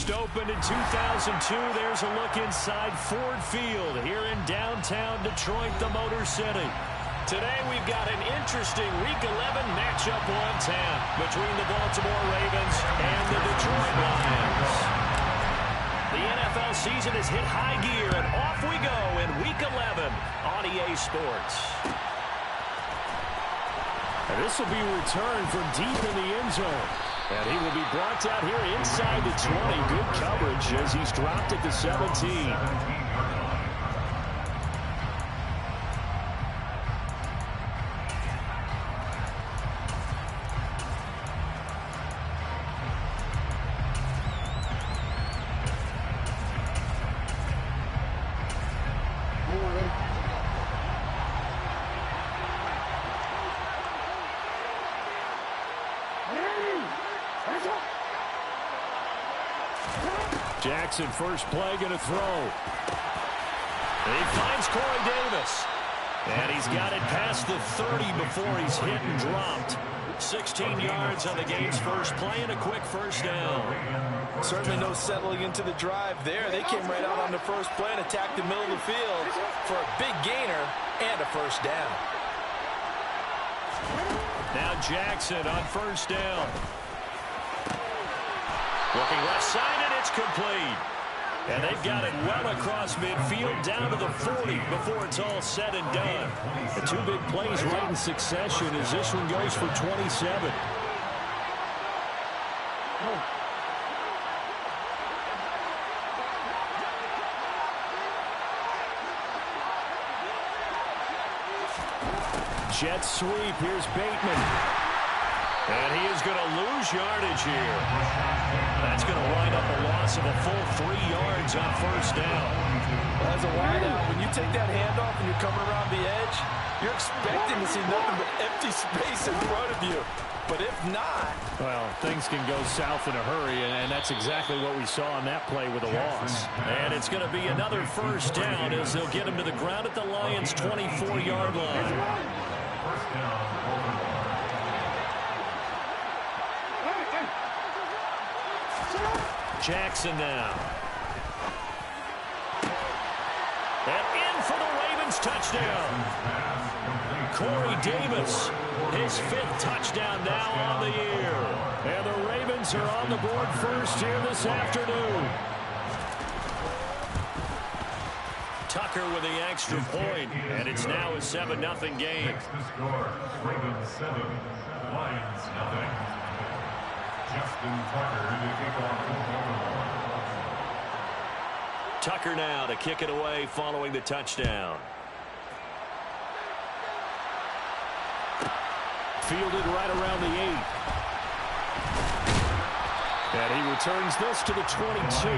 First opened in 2002. There's a look inside Ford Field here in downtown Detroit, the Motor City. Today we've got an interesting Week 11 matchup on tap between the Baltimore Ravens and the Detroit Lions. The NFL season has hit high gear, and off we go in Week 11 on EA Sports. And this will be returned from deep in the end zone. And he will be brought out here inside the 20. Good coverage as he's dropped at the 17. Jackson, first play, going to throw. He finds Corey Davis. And he's got it past the 30 before he's hit and dropped. 16 yards on the game's first play and a quick first down. Certainly no settling into the drive there. They came right out on the first play and attacked the middle of the field for a big gainer and a first down. Now Jackson on first down. Looking left side, and it's complete. And they've got it well across midfield down to the 40 before it's all said and done. The two big plays right in succession as this one goes for 27. Jet sweep. Here's Bateman. And he is going to lose yardage here. That's going to wind up a loss of a full 3 yards on first down. Well, as a wideout, when you take that handoff and you're coming around the edge, you're expecting to see nothing but empty space in front of you. But if not... Well, things can go south in a hurry, and that's exactly what we saw on that play with a loss. And it's going to be another first down as they'll get him to the ground at the Lions' 24-yard line. First down. Jackson now. And in for the Ravens touchdown. Corey Davis, his 5th touchdown now on the year. And the Ravens are on the board first here this afternoon. Tucker with the extra point, and it's now a 7-0 game. The score, Ravens 7, Lions 0. Justin Tucker to kick off. Tucker now to kick it away following the touchdown. Fielded right around the 8. And he returns this to the 22.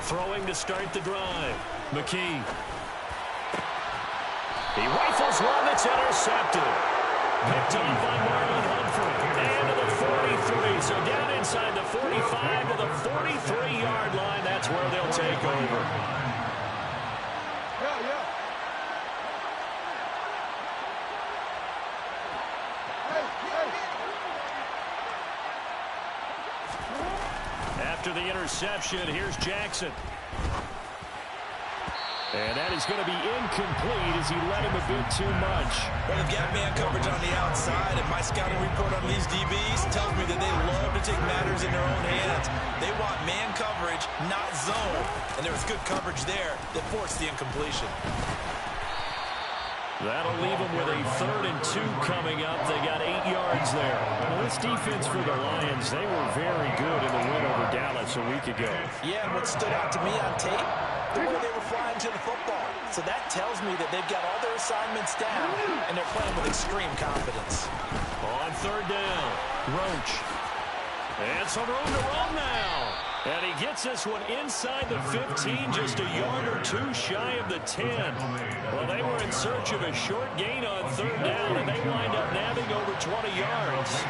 Throwing to start the drive. McKee. He rifles one that's intercepted. Picked off by Marlon Humphrey. And to the 43. So down inside the 45 to the 43-yard line. That's where they'll take over. After the interception, here's Jackson. And that is going to be incomplete as he let him a bit too much. Well, they've got man coverage on the outside, and my scouting report on these DBs tells me that they love to take matters in their own hands. They want man coverage, not zone. And there was good coverage there that forced the incompletion. That'll leave them with a 3rd and 2 coming up. They got 8 yards there. Well, this defense for the Lions, they were very good in the win over Dallas a week ago. Yeah, and what stood out to me on tape, the way they were flying to the football. So that tells me that they've got all their assignments down, and they're playing with extreme confidence. On 3rd down, Roach. And some room to run now. And he gets this one inside the 15, just a yard or 2 shy of the 10. Well, they were in search of a short gain on 3rd down, and they wind up nabbing over 20 yards.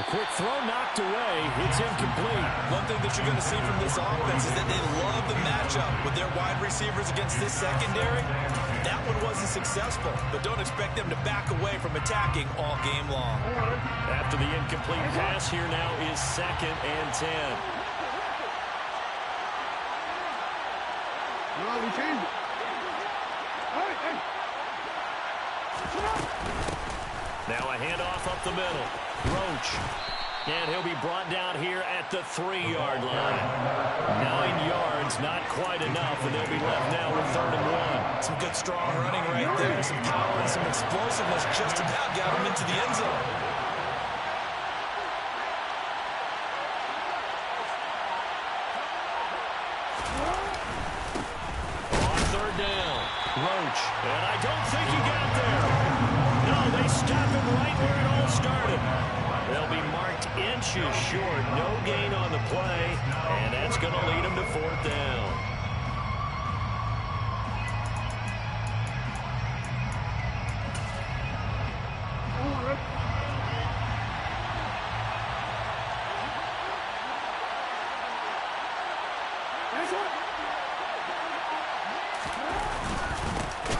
A quick throw knocked away. It's incomplete. One thing that you're going to see from this offense is that they love the matchup with their wide receivers against this secondary. That one wasn't successful, but don't expect them to back away from attacking all game long. After the incomplete pass, here now is 2nd and 10. No, we changed it. Now a handoff up the middle. Roach. And he'll be brought down here at the 3-yard line. 9 yards, not quite enough, and they'll be left now with 3rd and 1. Some good strong running right there. Some power and some explosiveness just about got him into the end zone. On 3rd down, Roach. And I don't think he got there. No, they stop him right where it all started. They'll be marked inches short. No gain on the play, and that's going to lead them to 4th down.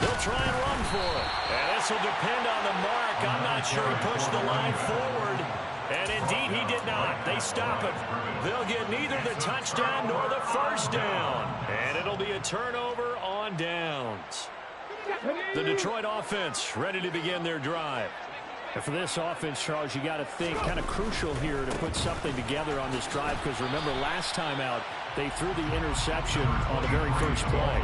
They'll try and run for it. And this will depend on the mark. I'm not sure he pushed the line forward. And indeed, he did not. They stop him. They'll get neither the touchdown nor the 1st down. And it'll be a turnover on downs. The Detroit offense ready to begin their drive. And for this offense, Charles, you got to think kind of crucial here to put something together on this drive, because remember last time out, they threw the interception on the very first play.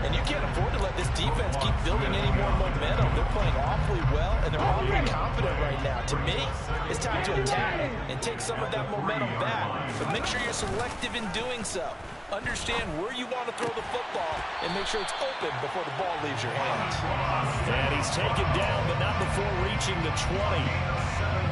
And you can't afford to let this defense keep building any more momentum. They're playing awfully well, and they're awfully confident right now. To me, it's time to attack and take some of that momentum back. But make sure you're selective in doing so. Understand where you want to throw the football and make sure it's open before the ball leaves your hands. And he's taken down, but not before reaching the 20.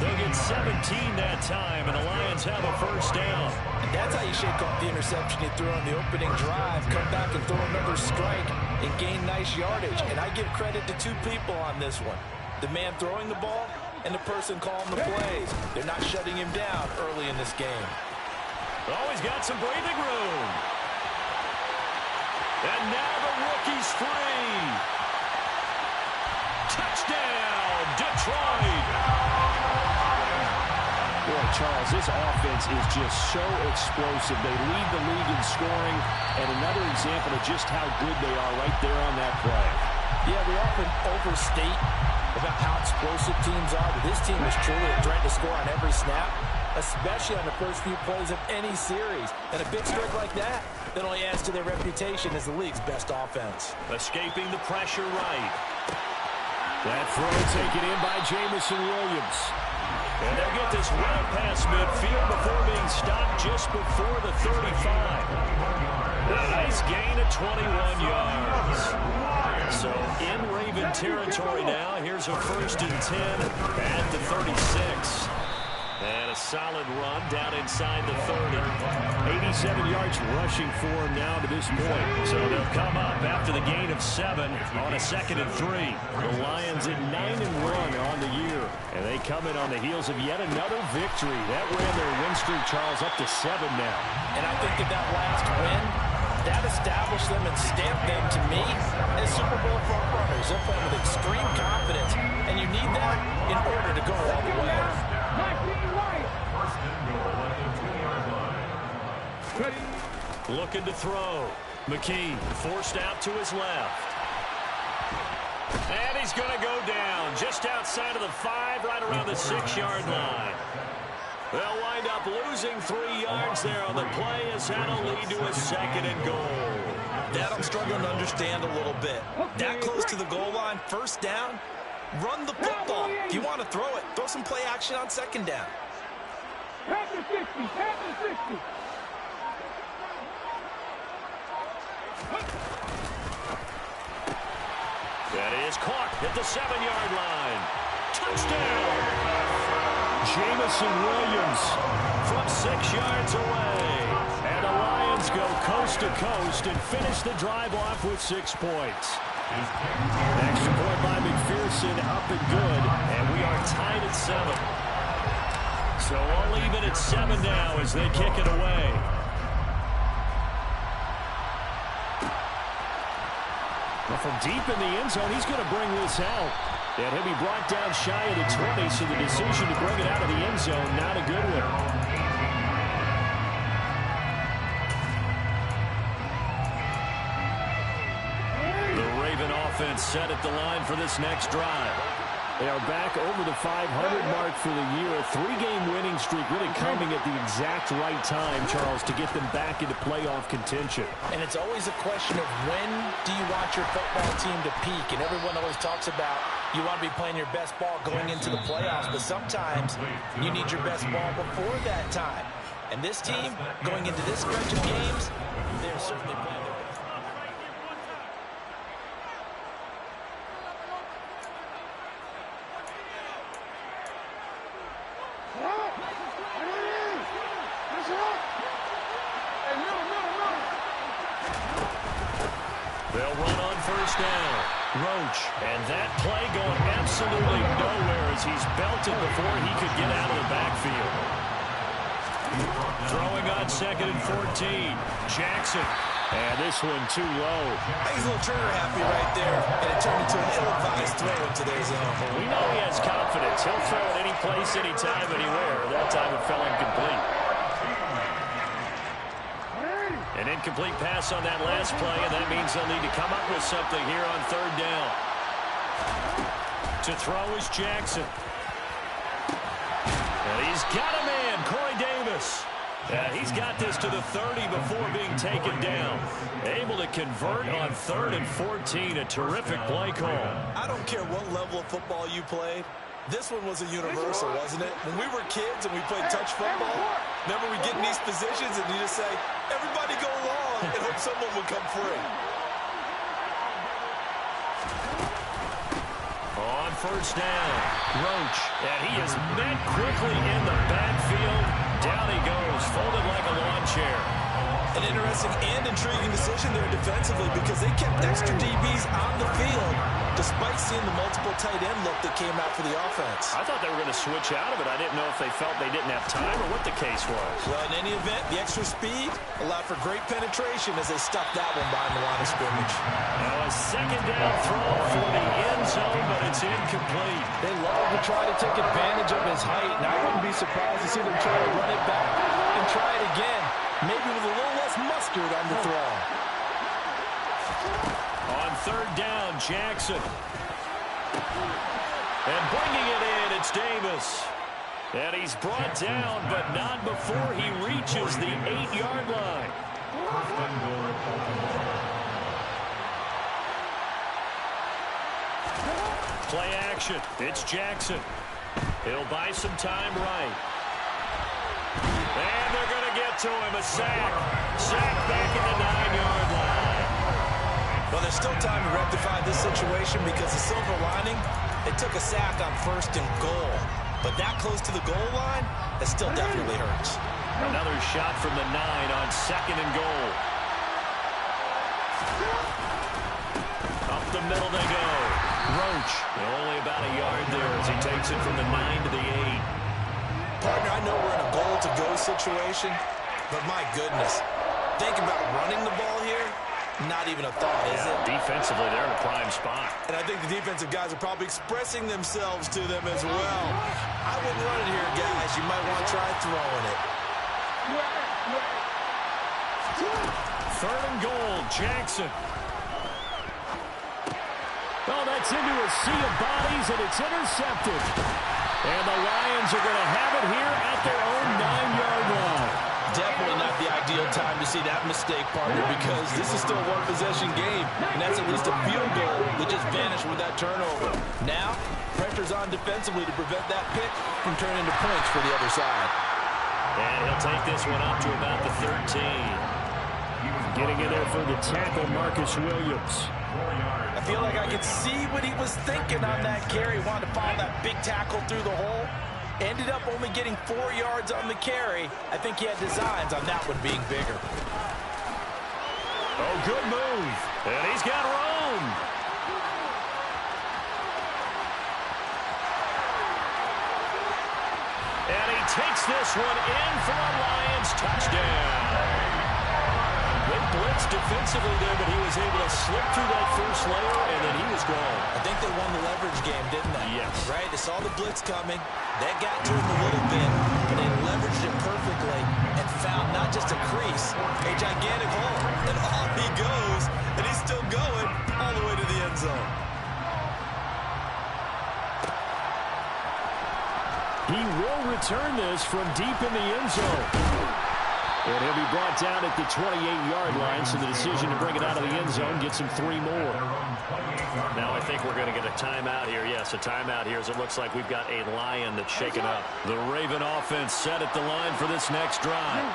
They'll get 17 that time, and the Lions have a 1st down. And that's how you shake off the interception you threw on the opening drive, come back and throw another strike and gain nice yardage. And I give credit to 2 people on this one. The man throwing the ball and the person calling the plays. They're not shutting him down early in this game. Oh, he's got some breathing room. And now the rookie's free. Touchdown, Detroit. Boy, Charles, this offense is just so explosive. They lead the league in scoring, and another example of just how good they are right there on that play. Yeah, we often overstate about how explosive teams are, but this team is truly a threat to score on every snap, especially on the first few plays of any series. And a big streak like that only adds to their reputation as the league's best offense. Escaping the pressure right. That throw taken in by Jamison Williams. And they'll get this well past midfield before being stopped just before the 35. A nice gain of 21 yards. So in Raven territory now. Here's a 1st and 10 at the 36. And a solid run down inside the 30. 87 yards rushing for him now to this point. So they'll come up after the gain of 7 on a 2nd and 3. The Lions at 9-1 on the year. And they come in on the heels of yet another victory. That ran their win streak, Charles, up to 7 now. And I think that last win, that established them and stamped them, to me, as Super Bowl frontrunners. They're playing with extreme confidence. And you need that in order to go all the way. Looking to throw. McKee forced out to his left. And he's going to go down just outside of the 5, right around the 6-yard line. They'll wind up losing 3 yards there on the play as that'll lead to a 2nd and goal. That I'm struggling to understand a little bit. That close to the goal line, 1st down, run the football. If you want to throw it, throw some play action on 2nd down. Pass the 60, pass the 60. That is caught at the 7-yard line. Touchdown! Jamison Williams from 6 yards away. And the Lions go coast to coast and finish the drive off with 6 points. Extra point by McPherson, up and good. And we are tied at 7. So all even at 7 now as they kick it away. Well, from deep in the end zone, he's going to bring this out. And he'll be brought down shy of the 20, so the decision to bring it out of the end zone, not a good one. The Raven offense set at the line for this next drive. They are back over the 500 mark for the year. A 3-game winning streak really coming at the exact right time, Charles, to get them back into playoff contention. And it's always a question of when do you want your football team to peak? And everyone always talks about you want to be playing your best ball going into the playoffs, but sometimes you need your best ball before that time. And this team, going into this stretch of games, they're certainly playing their best. They'll run on first down. Roach. And that play going absolutely nowhere as he's belted before he could get out of the backfield. Throwing on 2nd and 14. Jackson. And this one too low. He's a little trigger happy right there, and it turned into an ill-advised throw into their zone. We know he has confidence. He'll throw it any place, anytime, anywhere. That time it fell incomplete. An incomplete pass on that last play, and that means they'll need to come up with something here on 3rd down. To throw is Jackson. And he's got a man, Corey Davis. He's got this to the 30 before being taken down. Able to convert on 3rd and 14. A terrific play call. I don't care what level of football you played. This one was a universal, wasn't it? When we were kids and we played touch football, remember we get in these positions and you just say, everybody go along and hope someone would come free. On first down, Roach. And he is met quickly in the backfield. Down he goes, folded like a lawn chair. An interesting and intriguing decision there defensively because they kept extra DBs on the field despite seeing the multiple tight end look that came out for the offense. I thought they were going to switch out of it. I didn't know if they felt they didn't have time or what the case was. Well, in any event, the extra speed allowed for great penetration as they stuffed that one behind the line of scrimmage. Now a 2nd down throw for the end zone, but it's incomplete. They love to try to take advantage of his height, and I wouldn't be surprised to see them try to run it back and try it again, maybe with a little less mustard on the throw. On 3rd down, Jackson. And bringing it in, it's Davis. And he's brought down, but not before he reaches the 8-yard line. Play action. It's Jackson. He'll buy some time right. And they're going to get to him. A sack. Sack back at the 9-yard line. Well, there's still time to rectify this situation because the silver lining, it took a sack on 1st and goal. But that close to the goal line, that still definitely hurts. Another shot from the 9 on 2nd and goal. Up the middle they go. Roach, only about a yard there as he takes it from the 9 to the 8. Partner, I know we're in a goal-to-go situation, but my goodness, think about running the ball here. Not even a thought, is it? Defensively, they're in a prime spot. And I think the defensive guys are probably expressing themselves to them as well. I wouldn't run it here, guys. You might want to try throwing it. 3rd and goal, Jackson. Oh, that's into a sea of bodies, and it's intercepted. And the Lions are going to have it here at their own 9-yard line. Definitely not the ideal time to see that mistake, partner, because this is still a one-possession game, and that's at least a field goal that just vanished with that turnover. Now, pressure's on defensively to prevent that pick from turning into points for the other side. And he'll take this one up to about the 13. Getting in there for the tackle, Marcus Williams. I feel like I could see what he was thinking on that carry. Wanted to follow that big tackle through the hole. Ended up only getting 4 yards on the carry. I think he had designs on that one being bigger. Oh, good move. And he's got room. And he takes this one in for a Lions touchdown. They blitzed defensively there, but he was able to slip through that first layer, and then he was gone. I think they won the leverage game, didn't they? Yes. Right? They saw the blitz coming. That got to him a little bit, but they leveraged it perfectly and found not just a crease, a gigantic hole. And off he goes, and he's still going all the way to the end zone. He will return this from deep in the end zone. And he'll be brought down at the 28-yard line, so the decision to bring it out of the end zone gets him 3 more. Now I think we're going to get a timeout here. Yes, a timeout here as it looks like we've got a Lion that's shaken up. The Raven offense set at the line for this next drive.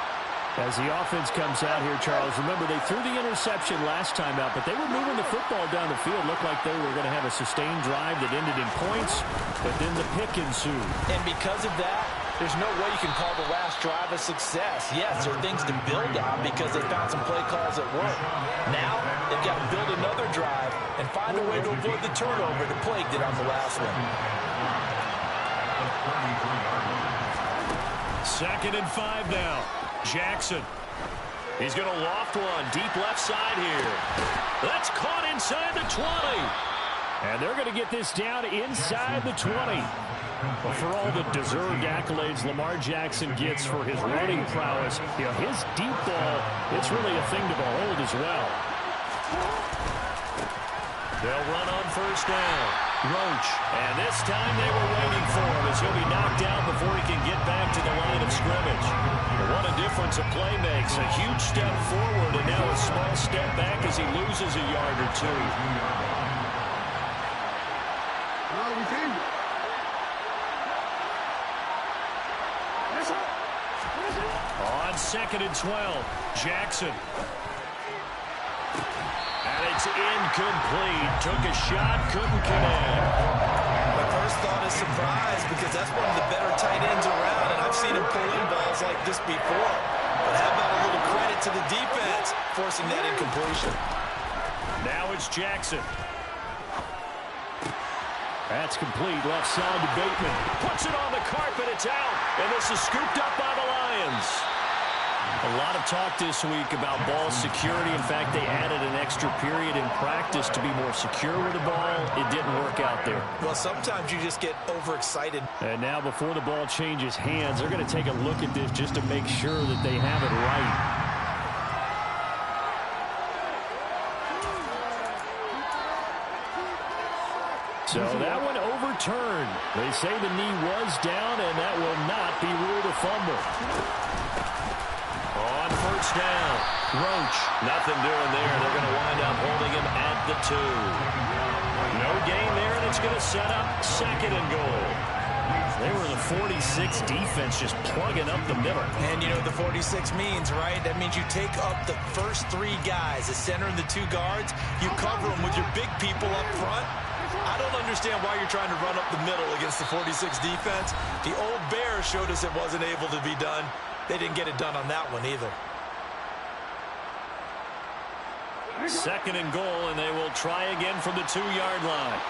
As the offense comes out here, Charles, remember they threw the interception last time out, but they were moving the football down the field. Looked like they were going to have a sustained drive that ended in points, but then the pick ensued. And because of that, there's no way you can call the last drive a success. Yes, there are things to build on because they found some play calls that work. Now, they've got to build another drive and find a way to avoid the turnover that plagued it on the last one. 2nd and 5 now. Jackson. He's going to loft one deep left side here. That's caught inside the 20. And they're going to get this down inside the 20. But for all the deserved accolades Lamar Jackson gets for his running prowess, you know, his deep ball, it's really a thing to behold as well. They'll run on 1st down. Roach. And this time they were waiting for him as he'll be knocked down before he can get back to the line of scrimmage. But what a difference a play makes. A huge step forward and now a small step back as he loses a yard or 2. On 2nd and 12, Jackson. And it's incomplete. Took a shot, couldn't connect. My first thought is surprise because that's one of the better tight ends around, and I've seen him pull in balls like this before. But how about a little credit to the defense forcing that incompletion? Now it's Jackson. That's complete. Left side to Bateman. Puts it on the carpet. It's out. And this is scooped up by the Lions. A lot of talk this week about ball security. In fact, they added an extra period in practice to be more secure with the ball. It didn't work out there. Well, sometimes you just get overexcited. And now before the ball changes hands, they're going to take a look at this just to make sure that they have it right. So that one overturned. They say the knee was down, and that will not be ruled a fumble. On 1st down, Roach. Nothing doing there. They're going to wind up holding him at the 2. No gain there, and it's going to set up 2nd and goal. They were the 46 defense just plugging up the middle. And you know what the 46 means, right? That means you take up the first 3 guys, the center and the 2 guards. You cover them with your big people up front. I don't understand why you're trying to run up the middle against the 46 defense. The old Bears showed us it wasn't able to be done. They didn't get it done on that one either. 2nd and goal, and they will try again from the 2-yard line.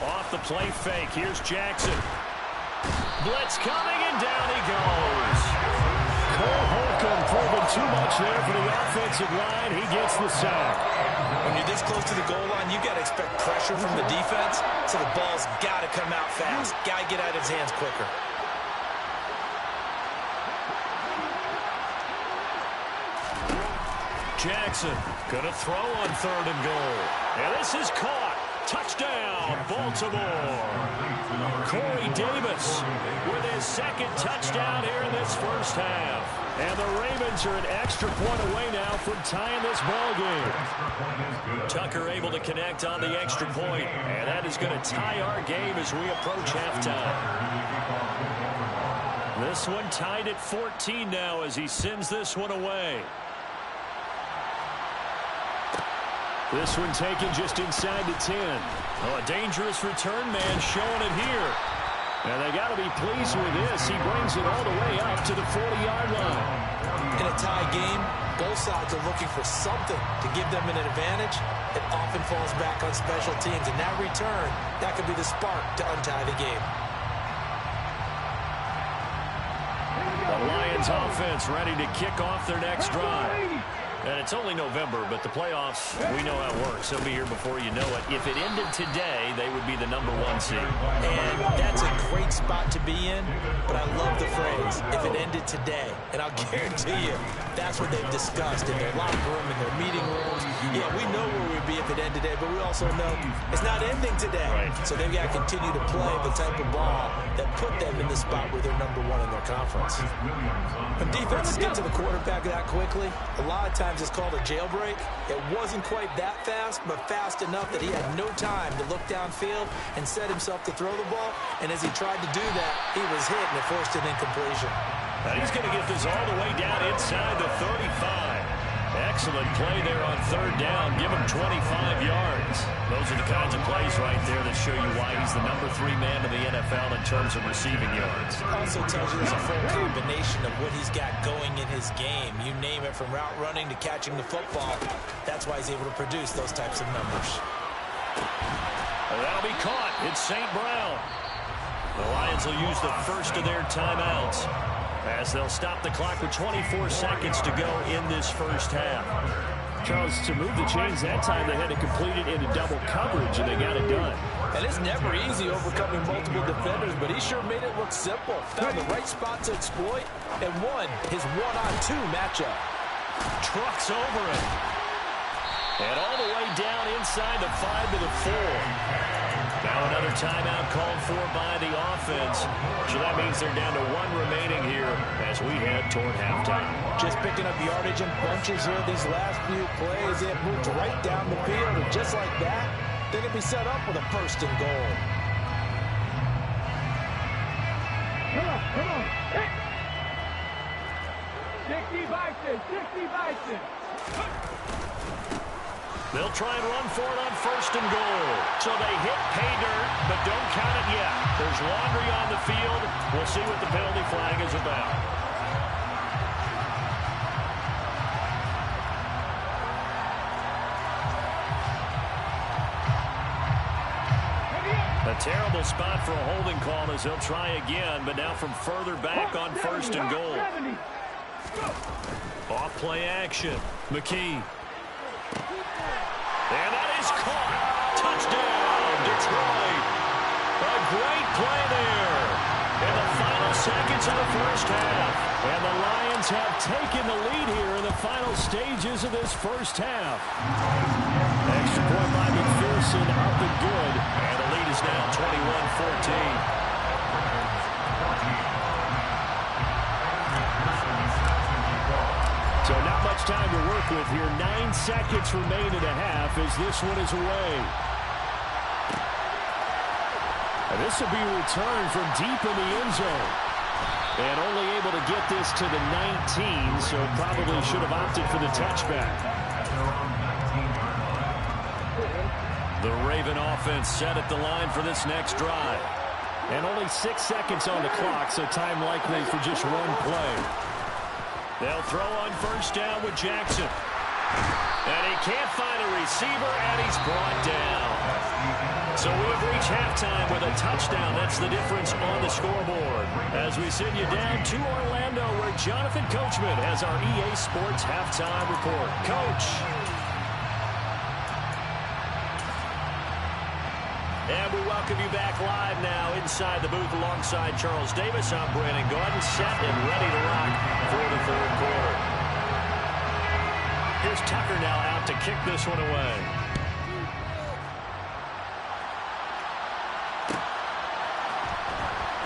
Off the play fake. Here's Jackson. Blitz coming, and down he goes. Cole Holcomb proving too much there for the offensive line. He gets the sack. When you're this close to the goal line, you got to expect pressure from the defense, so the ball's got to come out fast. Got to get out of his hands quicker. Jackson going to throw on 3rd and goal. And this is caught. Touchdown, Baltimore. Corey Davis with his 2nd touchdown here in this first half. And the Ravens are an extra point away now from tying this ball game. Tucker able to connect on the extra point, and that is going to tie our game as we approach halftime. This one tied at 14 now as he sends this one away. This one taken just inside the 10. Oh, a dangerous return man showing it here. And they got to be pleased with this. He brings it all the way up to the 40-yard line. In a tie game, both sides are looking for something to give them an advantage. It often falls back on special teams. And that return, that could be the spark to untie the game. The Lions offense ready to kick off their next drive. And it's only November, but the playoffs, we know how it works. They'll be here before you know it. If it ended today, they would be the #1 seed. And that's a great spot to be in, but I love the phrase, if it ended today. And I'll guarantee you, that's what they've discussed in their locker room, in their meeting rooms. Yeah, we know where we'd be if it ended today, but we also know it's not ending today. Right. So they've got to continue to play the type of ball that put them in the spot where they're #1 in their conference. When defenses get to the quarterback that quickly, a lot of times it's called a jailbreak. It wasn't quite that fast, but fast enough that he had no time to look downfield and set himself to throw the ball. And as he tried to do that, he was hit and it forced an incompletion. And he's going to get this all the way down inside the 35. Excellent play there on 3rd down. Give him 25 yards. Those are the kinds of plays right there that show you why he's the #3 man in the NFL in terms of receiving yards. Also tells you there's a full combination of what he's got going in his game. You name it, from route running to catching the football. That's why he's able to produce those types of numbers. And that'll be caught. It's St. Brown. The Lions will use the first of their timeouts, as they'll stop the clock with 24 seconds to go in this first half. Charles, to move the chains that time, they had to complete it into double coverage, and they got it done. And it's never easy overcoming multiple defenders, but he sure made it look simple. Found the right spot to exploit and won his 1-on-2 matchup. Trucks over it. And all the way down inside the 5 to the 4. Now another timeout called for by the offense. So that means they're down to 1 remaining here as we head toward halftime. Just picking up yardage in bunches here these last few plays. They have moved right down the field, and just like that, they can be set up with a 1st and goal. Come on. Hit. 60 Bison, 60 Bison. They'll try and run for it on 1st and goal. So they hit pay dirt, but don't count it yet. There's laundry on the field. We'll see what the penalty flag is about. A terrible spot for a holding call as they'll try again, but now from further back on 1st and goal. Off play action. McKee. And that is caught. Touchdown, Detroit. A great play there in the final seconds of the first half. And the Lions have taken the lead here in the final stages of this first half. Extra point by McPherson, up and good. And the lead is now 21-14. So not much time to work with here. 9 seconds remain in the half as this one is away. And this will be returned from deep in the end zone. And only able to get this to the 19, so probably should have opted for the touchback. The Raven offense set at the line for this next drive. And only 6 seconds on the clock, so time likely for just one play. They'll throw on 1st down with Jackson. And he can't find a receiver, and he's brought down. So we've reached halftime with a touchdown. That's the difference on the scoreboard. As we send you down to Orlando, where Jonathan Coachman has our EA Sports halftime report. Coach. And we welcome you back live now inside the booth alongside Charles Davis. I'm Brandon Gordon, set and ready to rock for the 3rd quarter. Here's Tucker now out to kick this one away.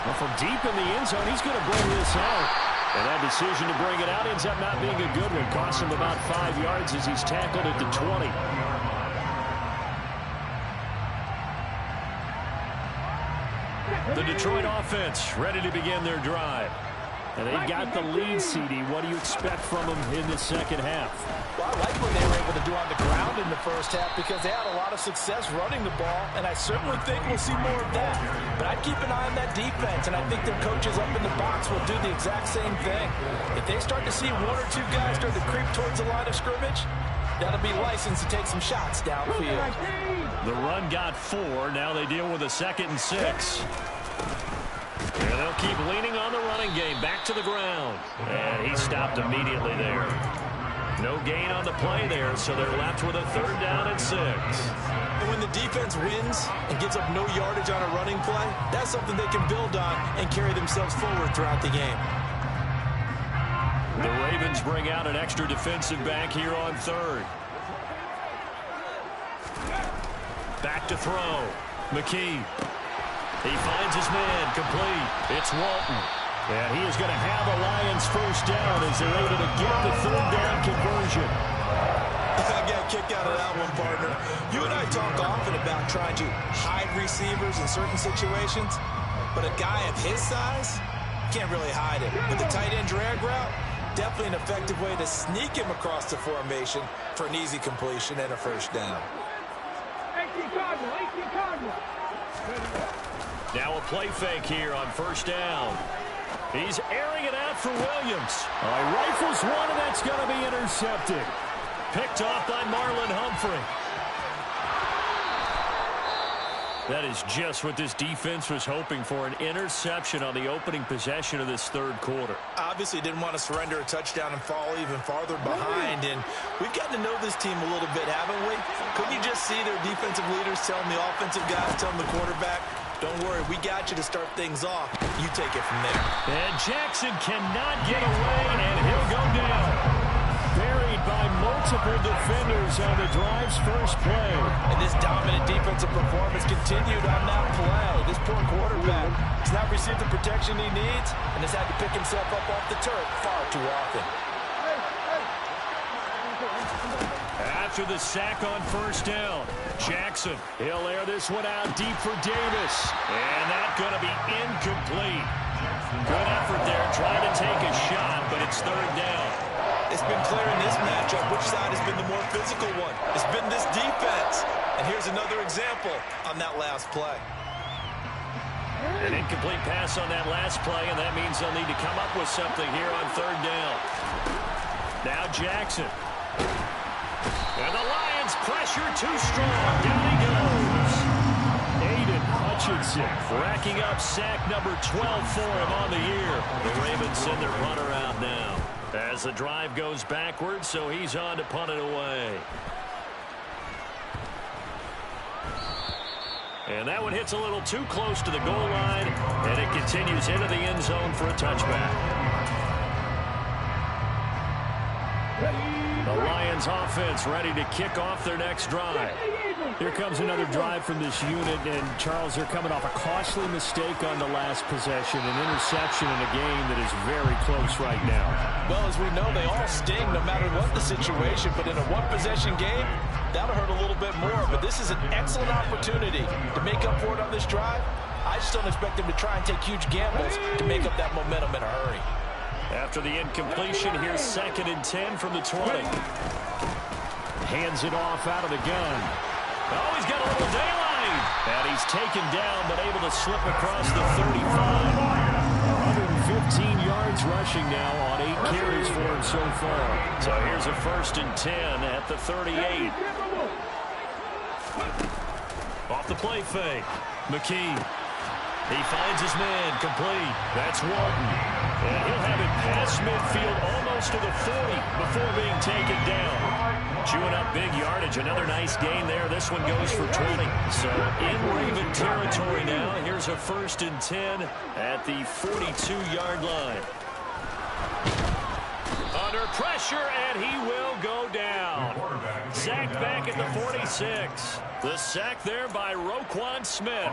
Well, from deep in the end zone, he's going to bring this out. And that decision to bring it out ends up not being a good one. Cost him about 5 yards as he's tackled at the 20. The Detroit offense ready to begin their drive. And they've got the lead, CD. What do you expect from them in the second half? Well, I like what they were able to do on the ground in the first half because they had a lot of success running the ball, and I certainly think we'll see more of that. But I'd keep an eye on that defense, and I think their coaches up in the box will do the exact same thing. If they start to see one or two guys start to creep towards the line of scrimmage, that'll be licensed to take some shots downfield. The run got 4. Now they deal with a 2nd and 6. And they'll keep leaning on the running game. Back to the ground. And he stopped immediately there. No gain on the play there, so they're left with a 3rd down and 6. And when the defense wins and gives up no yardage on a running play, that's something they can build on and carry themselves forward throughout the game. The Ravens bring out an extra defensive back here on 3rd. Back to throw. McKee. He finds his man, complete. It's Walton. And he is going to have a Lions 1st down as they're able to get the 3rd down conversion. I got kicked out of that one, partner. You and I talk often about trying to hide receivers in certain situations, but a guy of his size can't really hide it. But the tight end drag route, definitely an effective way to sneak him across the formation for an easy completion and a 1st down. 18 Cardinal. Now a play fake here on 1st down. He's airing it out for Williams. He rifles one, and that's going to be intercepted. Picked off by Marlon Humphrey. That is just what this defense was hoping for, an interception on the opening possession of this 3rd quarter. Obviously didn't want to surrender a touchdown and fall even farther behind, and we've gotten to know this team a little bit, haven't we? Couldn't you just see their defensive leaders telling the offensive guys, telling the quarterback, don't worry, we got you to start things off. You take it from there. And Jackson cannot get away, and he'll go down. Buried by multiple defenders on the drive's first play. And this dominant defensive performance continued on that play. This poor quarterback has not received the protection he needs and has had to pick himself up off the turf far too often. After the sack on 1st down, Jackson, he'll air this one out deep for Davis. And that's going to be incomplete. Good effort there, trying to take a shot, but it's 3rd down. It's been clear in this matchup which side has been the more physical one. It's been this defense. And here's another example on that last play. An incomplete pass on that last play, and that means they'll need to come up with something here on 3rd down. Now Jackson. And the Lions pressure too strong. Down he goes. Aiden Hutchinson racking up sack number 12 for him on the year. The Ravens send their runner out now as the drive goes backwards, so he's on to punt it away. And that one hits a little too close to the goal line, and it continues into the end zone for a touchback. The Lions offense ready to kick off their next drive. Here comes another drive from this unit, and Charles, they're coming off a costly mistake on the last possession, an interception in a game that is very close right now. Well, as we know, they all sting no matter what the situation, but in a one-possession game, that'll hurt a little bit more. But this is an excellent opportunity to make up for it on this drive. I just don't expect them to try and take huge gambles to make up that momentum in a hurry. After the incompletion, here's 2nd and 10 from the 20. Hands it off out of the gun. Oh, he's got a little daylight. And he's taken down, but able to slip across the 35. 115 yards rushing now on 8 carries for him so far. So here's a 1st and 10 at the 38. Off the play fake. McKee. He finds his man, complete. That's Walton. And he'll have it past midfield almost to the 40 before being taken down. Chewing up big yardage. Another nice gain there. This one goes for 20. So in Raven territory now. Here's a 1st and 10 at the 42-yard line. Under pressure, and he will go down. Sacked back at the 46. The sack there by Roquan Smith.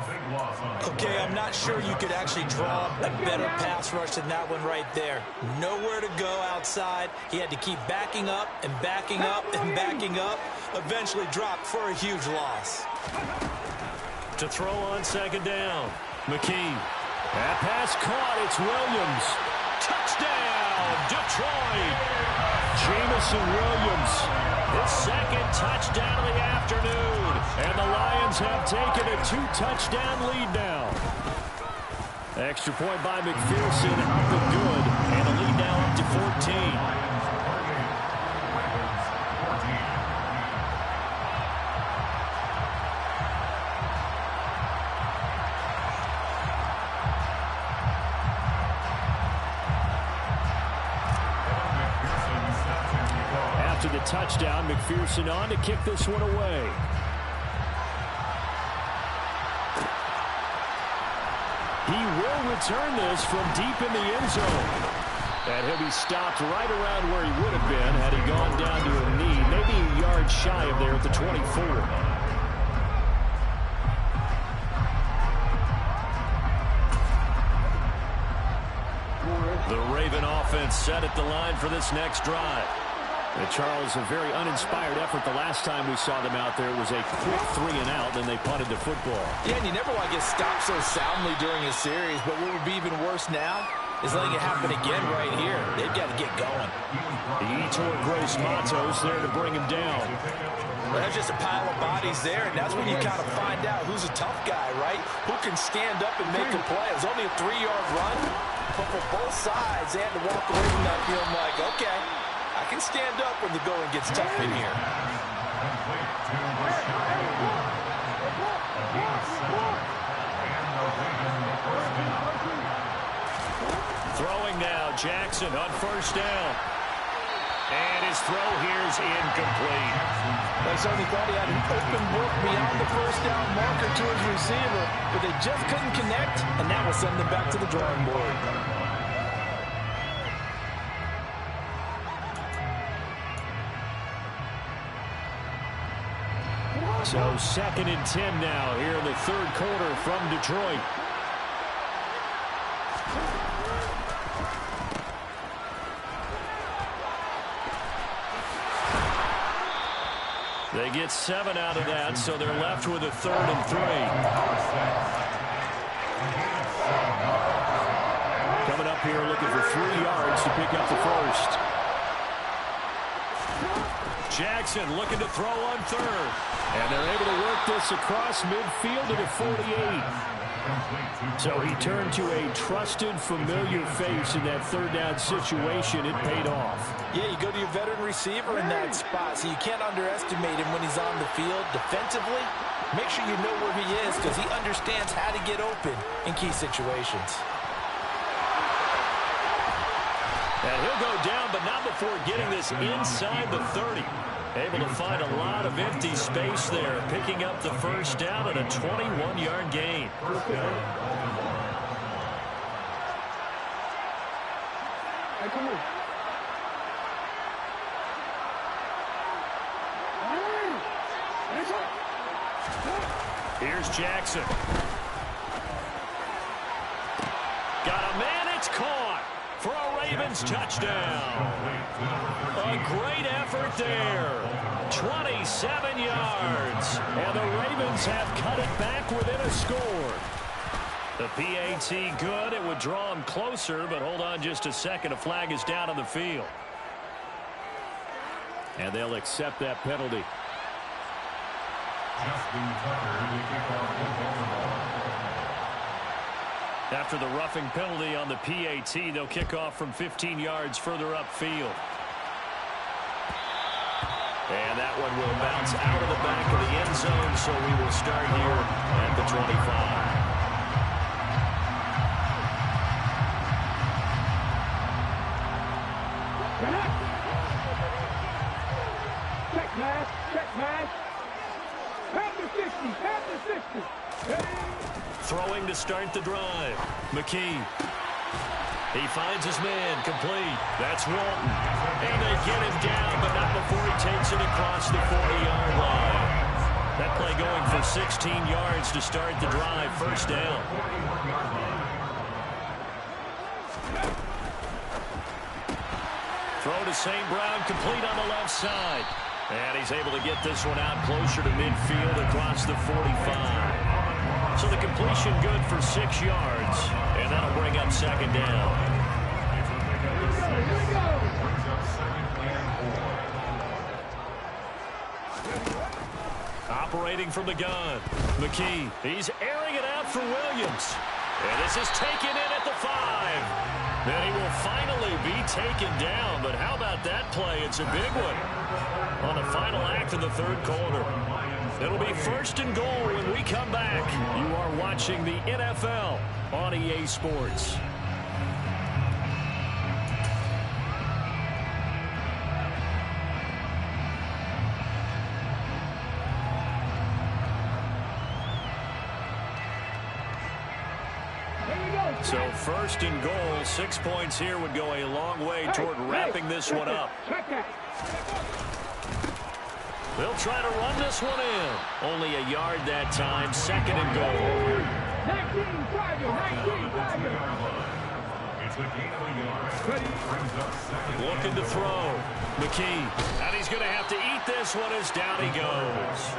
Okay, I'm not sure you could actually draw a better pass rush than that one right there. Nowhere to go outside. He had to keep backing up and backing up and backing up. Eventually dropped for a huge loss. To throw on 2nd down. McKee. That pass caught. It's Williams. Touchdown, Detroit. Jameson Williams, his second touchdown of the afternoon. And the Lions have taken a 2-touchdown lead now. Extra point by McPherson, up and good. And the lead now up to 14. After the touchdown, McPherson on to kick this one away. He will return this from deep in the end zone. And he'll be stopped right around where he would have been had he gone down to a knee, maybe a yard shy of there at the 24. The Raven offense set at the line for this next drive. And Charles, a very uninspired effort the last time we saw them out there. It was a quick 3-and-out, then they punted the football. Yeah, and you never want to get stopped so soundly during a series, but what would be even worse now is letting it happen again right here. They've got to get going. Yetur Gross-Matos there to bring him down. Well, there's just a pile of bodies there, and that's when you kind of find out who's a tough guy, right? Who can stand up and make a play. It was only a 3-yard run, but for both sides, they had to walk away from that feeling like, okay, I can stand up when the going gets tough in here. Throwing now, Jackson on first down. And his throw here is incomplete. They certainly thought he had an open book beyond the first down marker to his receiver, but they just couldn't connect, and that will send them back to the drawing board. So 2nd and 10 now here in the third quarter from Detroit. They get 7 out of that, so they're left with a 3rd and 3. Coming up here looking for 3 yards to pick up the first. Jackson looking to throw on 3rd. And they're able to work this across midfield to the 48. So he turned to a trusted, familiar face in that 3rd down situation. It paid off. Yeah, you go to your veteran receiver in that spot, so you can't underestimate him when he's on the field. Defensively, make sure you know where he is because he understands how to get open in key situations. And he'll go down, but not before getting this inside the 30. Able to find a lot of empty space there, picking up the first down and a 21-yard gain. Hey, come on. Here's Jackson. Got a man, it's caught for a Ravens touchdown. A great effort there. 27 yards. And the Ravens have cut it back within a score. The PAT good. It would draw them closer, but hold on just a second. A flag is down on the field. And they'll accept that penalty. After the roughing penalty on the PAT, they'll kick off from 15 yards further upfield. And that one will bounce out of the back of the end zone, so we will start here at the 25. Check man, check man. Past the 60, past the 60. Hey. Throwing to start the drive. McKee. He finds his man, complete. That's Walton. And they get him down, but not before he takes it across the 40-yard line. That play going for 16 yards to start the drive, first down. Throw to St. Brown, complete on the left side. And he's able to get this one out closer to midfield across the 45. So the completion good for 6 yards, and that'll bring up second down. Brings up second and 4. Operating from the gun. McKee. He's airing it out for Williams. And this is taken in at the 5. Then he will finally be taken down. But how about that play? It's a big one on the final act of the third quarter. It'll be first and goal when we come back. You are watching the NFL on EA Sports. So first and goal, 6 points here would go a long way toward wrapping this one up. They'll try to run this one in. Only a yard that time, second and goal. 19, Tiger, 19, Tiger. It's a gain of a yard. Brings up second. Looking to throw. McKee. And he's going to have to eat this one as down he goes.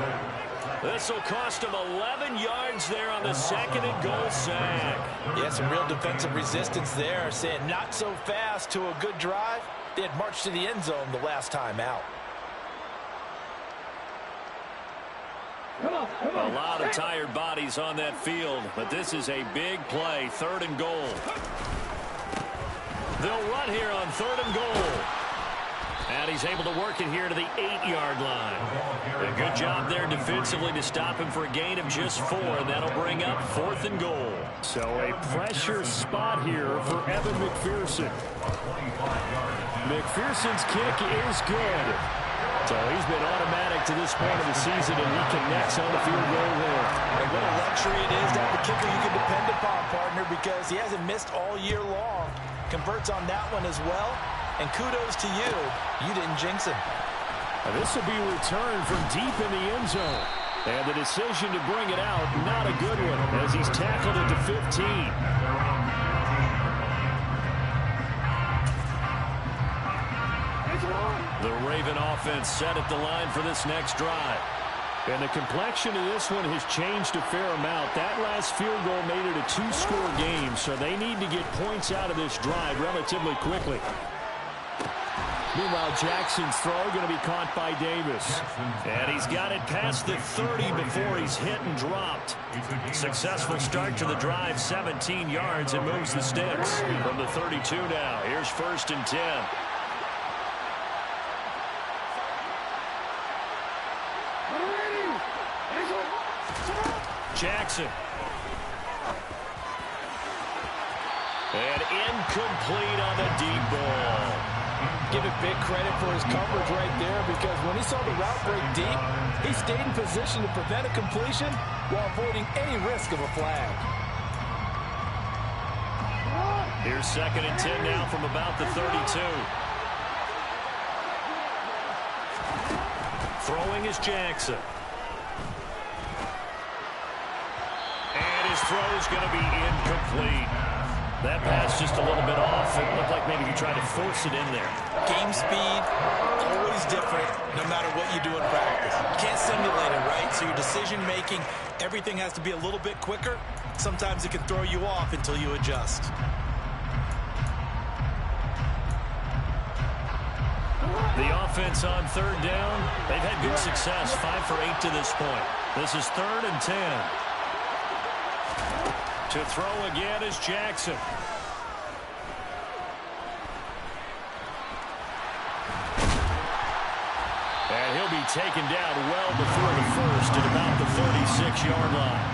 This will cost him 11 yards there on the second and goal sack. Yeah, some real defensive resistance there, saying not so fast to a good drive. They had marched to the end zone the last time out. A lot of tired bodies on that field, but this is a big play, third and goal. They'll run here on third and goal. And he's able to work it here to the 8-yard line. A good job there defensively to stop him for a gain of just 4, and that'll bring up fourth and goal. So a pressure spot here for Evan McPherson. McPherson's kick is good. So he's been automatic to this point of the season, and he connects on the field goal there. And what a luxury it is to have a kicker you can depend upon, partner, because he hasn't missed all year long. Converts on that one as well. And kudos to you. You didn't jinx him. This will be returned from deep in the end zone. And the decision to bring it out, not a good one, as he's tackled at the 15. The Raven offense set at the line for this next drive. And the complexion of this one has changed a fair amount. That last field goal made it a 2-score game, so they need to get points out of this drive relatively quickly. Meanwhile, Jackson's throw going to be caught by Davis. And he's got it past the 30 before he's hit and dropped. Successful start to the drive, 17 yards, and moves the sticks. From the 32 now, here's first and 10. Jackson. And incomplete on the deep ball. Give it big credit for his coverage right there, because when he saw the route break deep, he stayed in position to prevent a completion while avoiding any risk of a flag. Here's second and 10 now from about the 32. Throwing is Jackson. And his throw's going to be incomplete. That pass just a little bit off. It looked like maybe he tried to force it in there. Game speed, always different, no matter what you do in practice. You can't simulate it, right? So your decision-making, everything has to be a little bit quicker. Sometimes it can throw you off until you adjust. The offense on third down, they've had good success, 5 for 8 to this point. This is third and 10. To throw again is Jackson. And he'll be taken down well before the first at about the 36-yard line.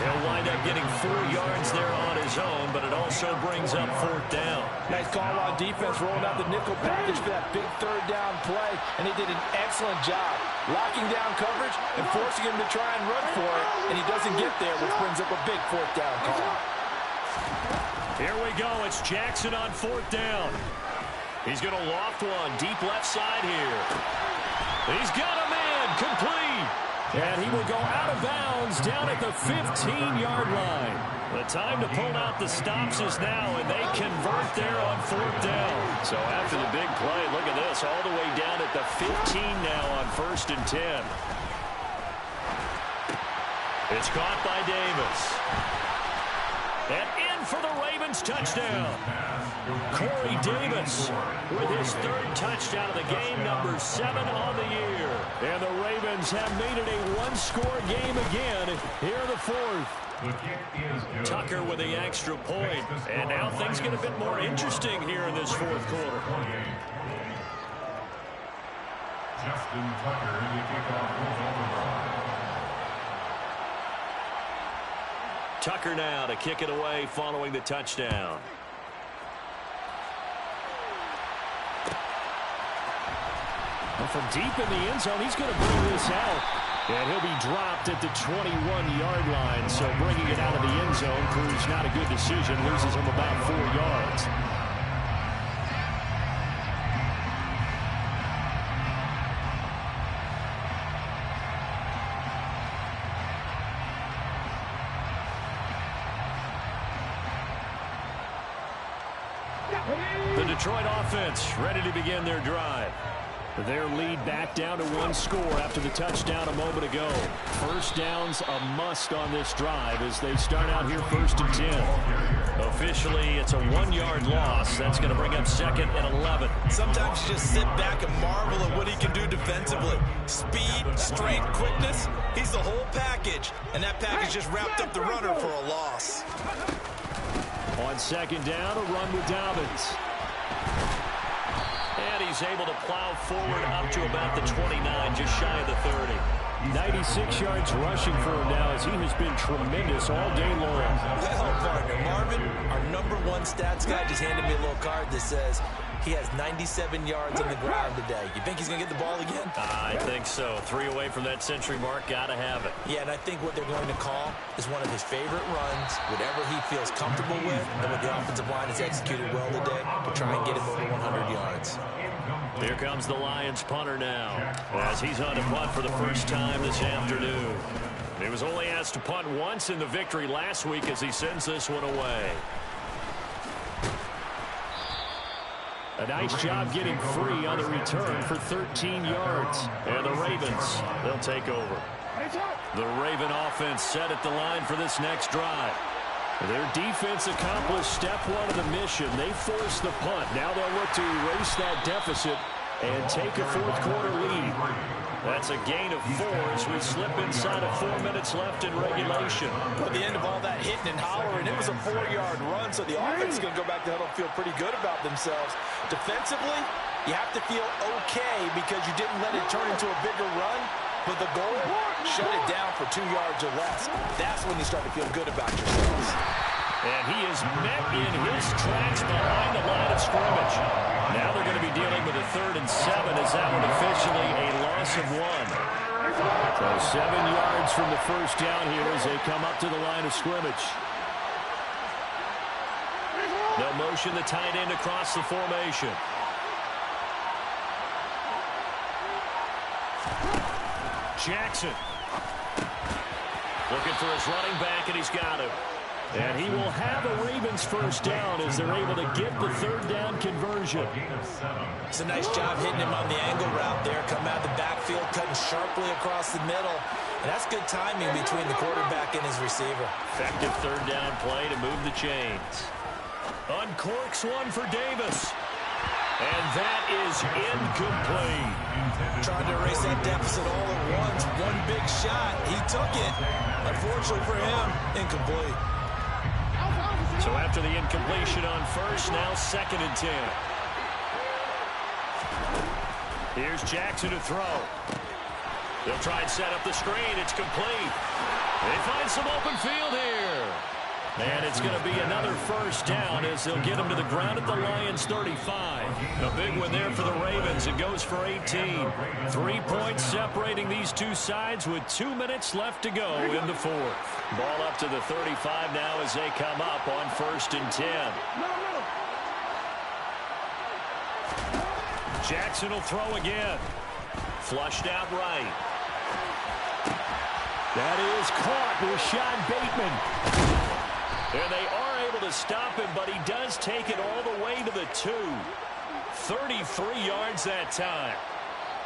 He'll wind up getting 4 yards there on his own, but it also brings up fourth down. Nice call on defense, rolling out the nickel package for that big third down play, and he did an excellent job locking down coverage and forcing him to try and run for it, and he doesn't get there, which brings up a big fourth down call. Here we go. It's Jackson on fourth down. He's going to loft one deep left side here. He's got a man complete. And he will go out of bounds down at the 15-yard line. The time to pull out the stops is now, and they convert there on fourth down. So after the big play, look at this, all the way down at the 15 now on first and 10. It's caught by Davis. And in for the Ravens touchdown. Corey Davis with his third touchdown of the game, number 7 on the year. And the Ravens have made it a one-score game again here in the fourth. Tucker with the extra point. And now things get a bit more interesting here in this fourth quarter. Justin Tucker, the kickoff goes over. Tucker now to kick it away following the touchdown. And from deep in the end zone, he's going to bring this out. And he'll be dropped at the 21-yard line. So bringing it out of the end zone proves not a good decision. Loses him about 4 yards. The Detroit offense ready to begin their drive. Their lead back down to 1 score after the touchdown a moment ago. First down's a must on this drive as they start out here 1st and 10. Officially, it's a 1-yard loss. That's going to bring up 2nd and 11. Sometimes you just sit back and marvel at what he can do defensively. Speed, strength, quickness. He's the whole package. And that package just wrapped up the runner for a loss. On 2nd down, a run with Dobbins. And he's able to plow forward up to about the 29, just shy of the 30. 96 yards rushing for him now as he has been tremendous all day long. Well, partner, Marvin, our number 1 stats guy just handed me a little card that says he has 97 yards on the ground today. You think he's going to get the ball again? I think so. 3 away from that century mark. Got to have it. Yeah, and I think what they're going to call is one of his favorite runs, whatever he feels comfortable with, and what the offensive line has executed well today to try and get him over 100 yards. Here comes the Lions punter now as he's on to punt for the first time this afternoon. He was only asked to punt once in the victory last week as he sends this one away. A nice job getting free on the return for 13 yards. And the Ravens, they'll take over. The Raven offense set at the line for this next drive. Their defense accomplished step 1 of the mission. They forced the punt. Now they'll look to erase that deficit and take a fourth quarter lead. That's a gain of 4 as we slip inside of 4 minutes left in regulation. At the end of all that hitting and hollering, it was a 4-yard run, so the offense is going to go back to huddle and feel pretty good about themselves. Defensively, you have to feel okay because you didn't let it turn into a bigger run, but the goal, shut it down for 2 yards or less. That's when you start to feel good about yourselves. And he is met in his tracks behind the line of scrimmage. Now they're going to be dealing with a 3rd and 7 as that one officially a loss of 1. So 7 yards from the first down here as they come up to the line of scrimmage. They'll motion the tight end across the formation. Jackson. Looking for his running back, and he's got him. And he will have a Ravens first down as they're able to get the 3rd down conversion. It's a nice job hitting him on the angle route there. Come out of the backfield, cutting sharply across the middle. And that's good timing between the quarterback and his receiver. Effective 3rd down play to move the chains. Uncorks one for Davis. And that is incomplete. Trying to erase that deficit all at once. One big shot. He took it. Unfortunately for him, incomplete. So after the incompletion on first, now 2nd and 10. Here's Jackson to throw. They'll try and set up the screen. It's complete. They find some open field here. And it's going to be another first down as they'll get him to the ground at the Lions 35. A big one there for the Ravens. It goes for 18. 3 points separating these two sides with 2 minutes left to go in the fourth. Ball up to the 35 now as they come up on 1st and 10. Jackson will throw again. Flushed out right. That is caught with Sean Bateman. And they are able to stop him, but he does take it all the way to the 2. 33 yards that time.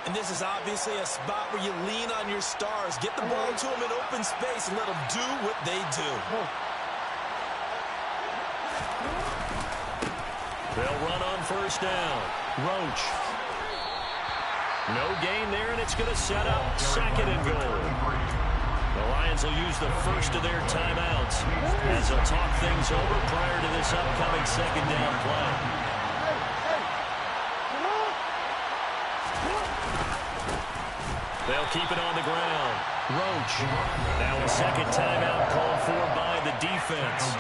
And this is obviously a spot where you lean on your stars. Get the ball to them in open space and let them do what they do. They'll run on first down. Roach. No gain there, and it's going to set up second and goal. The Lions will use the first of their timeouts as they'll talk things over prior to this upcoming second down play. They'll keep it on the ground. Roach. Now a second timeout called for by the defense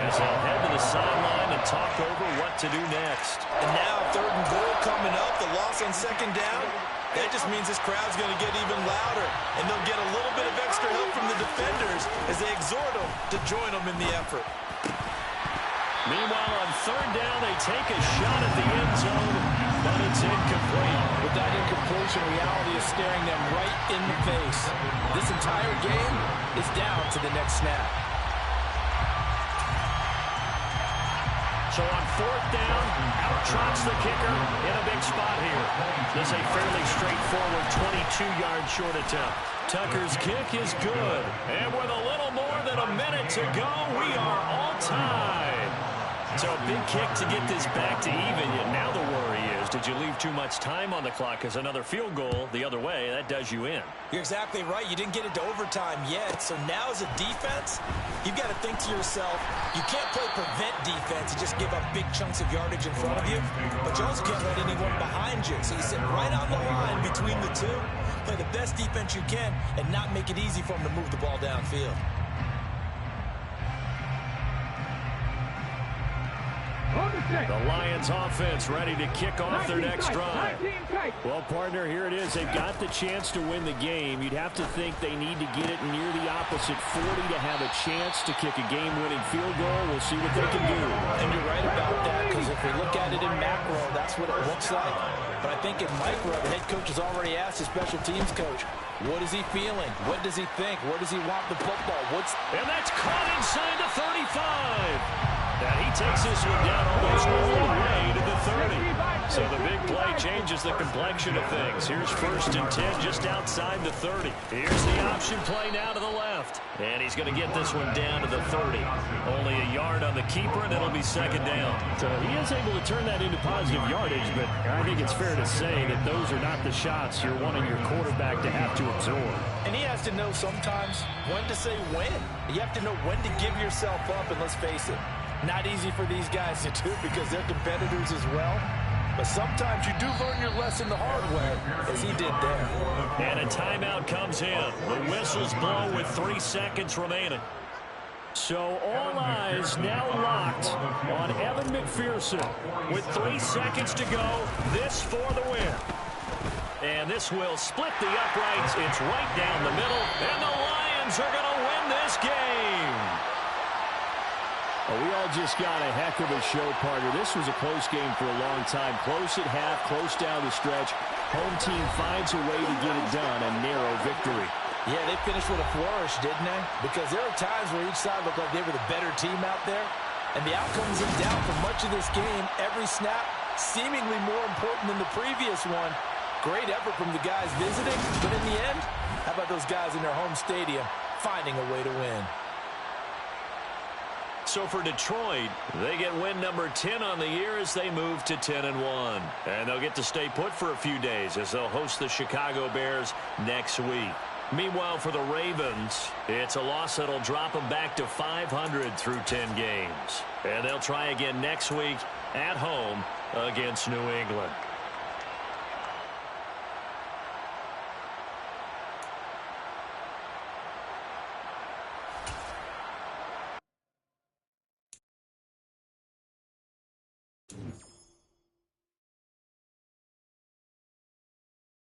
as they'll head to the sideline and talk over what to do next. And now third and goal coming up. The loss on second down. That just means this crowd's going to get even louder. And they'll get a little bit of extra help from the defenders as they exhort them to join them in the effort. Meanwhile, on third down, they take a shot at the end zone, but it's incomplete. With that incompletion, reality is staring them right in the face. This entire game is down to the next snap. So on fourth down, out trots the kicker in a big spot here. This is a fairly straightforward 22-yard short attempt. Tucker's kick is good. And with a little more than a minute to go, we are all tied. So a big kick to get this back to even. Yet now the worry is, did you leave too much time on the clock? Because another field goal the other way, that does you in. You're exactly right. You didn't get it to overtime yet. So now as a defense, you've got to think to yourself, you can't play prevent defense and just give up big chunks of yardage in front of you. But you also can't let anyone behind you. So you sit right on the line between the two, play the best defense you can, and not make it easy for them to move the ball downfield. The Lions offense ready to kick off their next drive. Well, partner, here it is. They've got the chance to win the game. You'd have to think they need to get it near the opposite 40 to have a chance to kick a game-winning field goal. We'll see what they can do. And you're right about that, because if we look at it in macro, that's what it looks like. But I think in micro, the head coach has already asked his special teams coach, what is he feeling? What does he think? Where does he want the football? And that's caught inside the 35. And he takes this one down almost all the way to the 30. So the big play changes the complexion of things. Here's first and 10 just outside the 30. Here's the option play now to the left. And he's going to get this one down to the 30. Only a yard on the keeper, and it'll be second down. So he is able to turn that into positive yardage, but I think it's fair to say that those are not the shots you're wanting your quarterback to have to absorb. And he has to know sometimes when to say when. You have to know when to give yourself up, and let's face it, not easy for these guys to do because they're competitors as well. But sometimes you do learn your lesson the hard way, as he did there. And a timeout comes in. The whistles blow with 3 seconds remaining. So all eyes now locked on Evan McPherson. With 3 seconds to go, this for the win. And this will split the uprights. It's right down the middle. And the Lions are going to win this game. Well, we all just got a heck of a show, partner. This was a close game for a long time. Close at half, close down the stretch. Home team finds a way to get it done, a narrow victory. Yeah, they finished with a flourish, didn't they? Because there are times where each side looked like they were the better team out there. And the outcome's in doubt for much of this game. Every snap seemingly more important than the previous one. Great effort from the guys visiting. But in the end, how about those guys in their home stadium finding a way to win? So for Detroit, they get win number 10 on the year as they move to 10-1. And they'll get to stay put for a few days as they'll host the Chicago Bears next week. Meanwhile, for the Ravens, it's a loss that'll drop them back to 500 through 10 games. And they'll try again next week at home against New England.